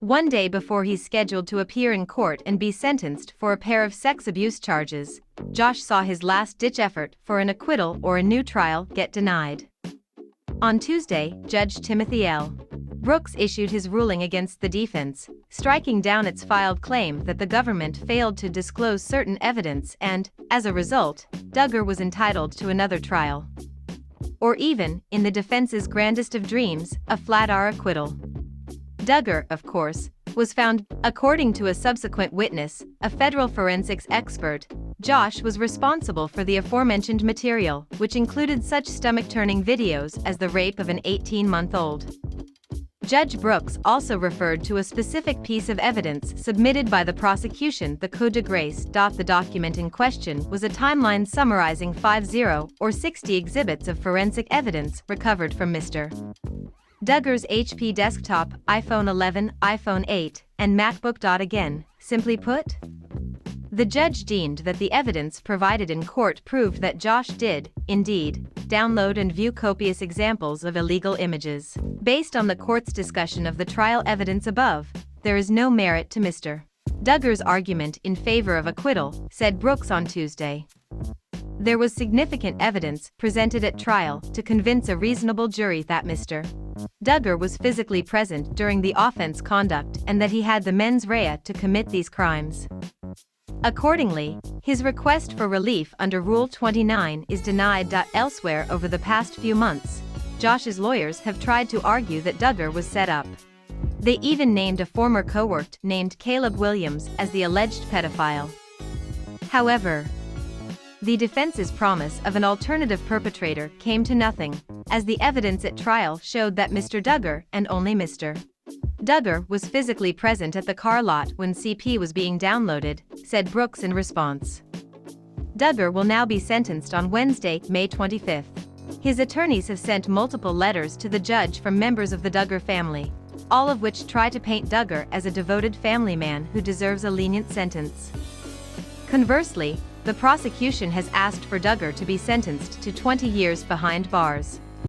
One day before he's scheduled to appear in court and be sentenced for a pair of sex abuse charges, Josh saw his last-ditch effort for an acquittal or a new trial get denied. On Tuesday, Judge Timothy L. Brooks issued his ruling against the defense, striking down its filed claim that the government failed to disclose certain evidence and, as a result, Duggar was entitled to another trial. Or even, in the defense's grandest of dreams, a flat-R acquittal. Duggar, of course, was found. According to a subsequent witness, a federal forensics expert, Josh was responsible for the aforementioned material, which included such stomach-turning videos as the rape of an 18-month-old. Judge Brooks also referred to a specific piece of evidence submitted by the prosecution, the coup de grace. The document in question was a timeline summarizing 50 or 60 exhibits of forensic evidence recovered from Mr. Duggar's HP desktop, iPhone 11, iPhone 8, and MacBook. Again, simply put, the judge deemed that the evidence provided in court proved that Josh did, indeed, download and view copious examples of illegal images. Based on the court's discussion of the trial evidence above, there is no merit to Mr. Duggar's argument in favor of acquittal, said Brooks on Tuesday. There was significant evidence presented at trial to convince a reasonable jury that Mr. Duggar was physically present during the offense conduct and that he had the mens rea to commit these crimes. Accordingly, his request for relief under Rule 29 is denied. Elsewhere over the past few months, Josh's lawyers have tried to argue that Duggar was set up. They even named a former cohort named Caleb Williams as the alleged pedophile. However, the defense's promise of an alternative perpetrator came to nothing, as the evidence at trial showed that Mr. Duggar, and only Mr. Duggar, was physically present at the car lot when CP was being downloaded, said Brooks in response. Duggar will now be sentenced on Wednesday, May 25. His attorneys have sent multiple letters to the judge from members of the Duggar family, all of which try to paint Duggar as a devoted family man who deserves a lenient sentence. Conversely, the prosecution has asked for Duggar to be sentenced to 20 years behind bars.